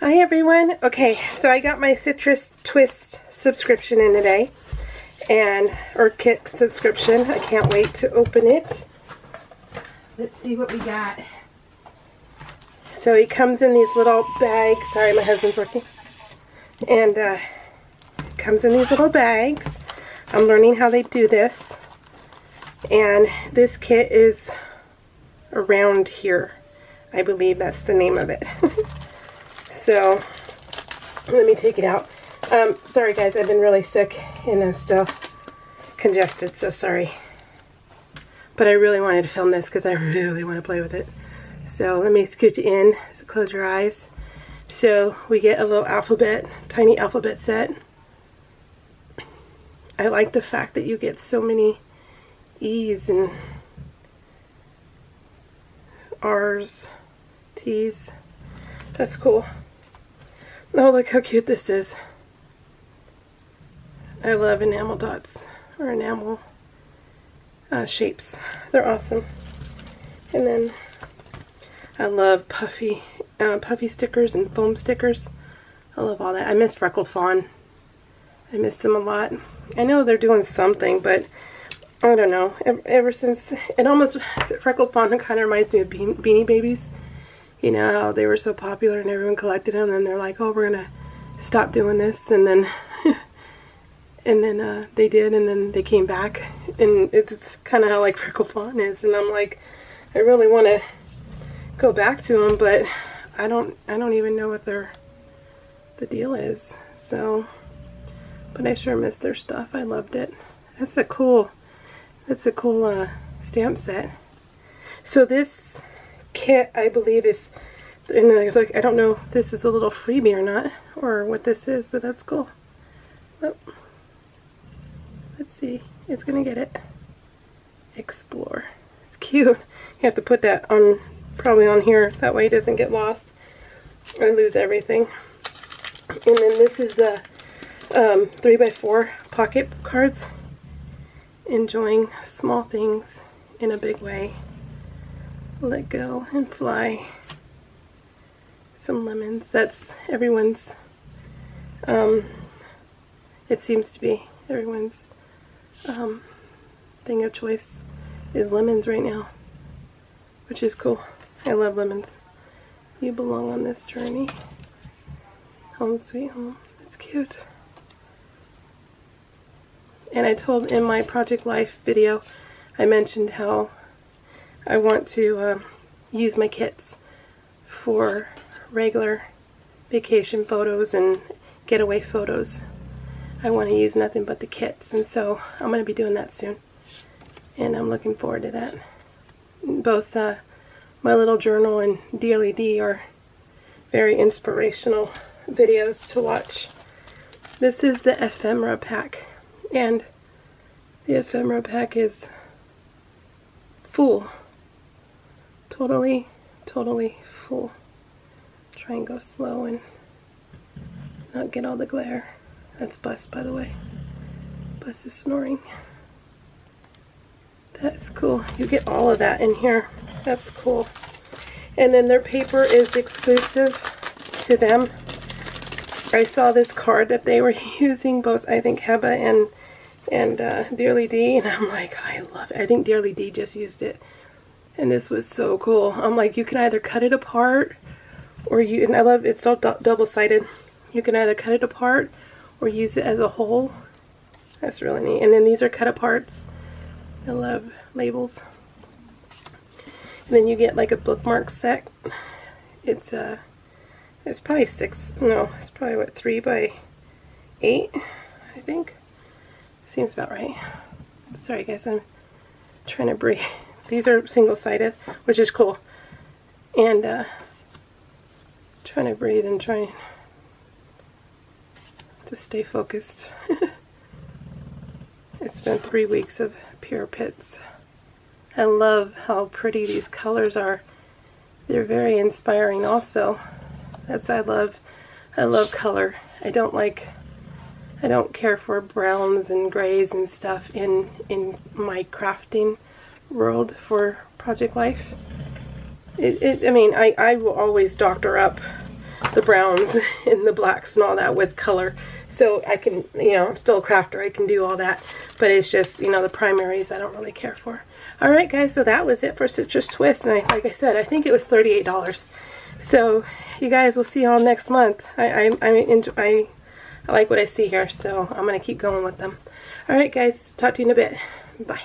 Hi everyone. Okay, so I got my Citrus Twist subscription in today, or kit subscription. I can't wait to open it. Let's see what we got. So it comes in these little bags. Sorry, my husband's working. And it comes in these little bags. I'm learning how they do this. And this kit is around here. I believe that's the name of it. So, let me take it out. Sorry guys, I've been really sick and I'm still congested, so sorry. But I really wanted to film this because I really want to play with it. So, let me scooch in, so close your eyes. So, we get a little alphabet, tiny alphabet set. I like the fact that you get so many E's and R's, T's. That's cool. Oh, look how cute this is. I love enamel dots, or enamel shapes. They're awesome. And then I love puffy stickers and foam stickers. I love all that. I miss Freckle Fawn. I miss them a lot. I know they're doing something, but I don't know. Ever since, Freckle Fawn kind of reminds me of Beanie Babies. You know how they were so popular and everyone collected them, and they're like, oh, we're gonna stop doing this, and then they did, and then they came back, and it's kind of how like Freckle Fawn is, and I'm like, I really want to go back to them, but I don't even know what the deal is. So, but I sure miss their stuff. I loved it. That's a cool stamp set. So this kit, I believe, is, and like, I don't know if this is a little freebie or not, or what this is, but that's cool. Oh, let's see. It's gonna get it. Explore. It's cute. You have to put that on, probably on here, that way it doesn't get lost. I lose everything. And then this is the 3x4 pocket cards. Enjoying small things in a big way. Let go and fly. Some lemons. That's everyone's, it seems to be everyone's thing of choice is lemons right now, which is cool. I love lemons. You belong on this journey. Home sweet home. That's cute. And I told in my Project Life video, I mentioned how I want to use my kits for regular vacation photos and getaway photos. I want to use nothing but the kits, and so I'm going to be doing that soon. And I'm looking forward to that. Both my little journal and Dearly D are very inspirational videos to watch. This is the ephemera pack, and the ephemera pack is full. Totally full. Try and go slow and not get all the glare. That's Bus, by the way. Bus is snoring. That's cool. You get all of that in here. That's cool. And then their paper is exclusive to them. I saw this card that they were using, both I think Heba and Dearly D, and I'm like, I love it. I think Dearly D just used it. And this was so cool. I'm like, you can either cut it apart, or and I love it's all double-sided. You can either cut it apart or use it as a whole. That's really neat. And then these are cut aparts. I love labels. And then you get like a bookmark set. It's probably it's probably what, 3x8, I think. Seems about right. Sorry guys, I'm trying to breathe. These are single-sided, which is cool. And trying to breathe and trying to stay focused. It's been 3 weeks of pure pits. I love how pretty these colors are. They're very inspiring also. I love color. I don't care for browns and grays and stuff in my crafting world for Project Life. I mean, I will always doctor up the browns and the blacks and all that with color. So I can, you know, I'm still a crafter, I can do all that, but it's just, you know, the primaries I don't really care for. Alright guys, so that was it for Citrus Twist, and like I said, I think it was $38. So you guys, will see y'all next month. I like what I see here, so I'm going to keep going with them. Alright guys, talk to you in a bit. Bye.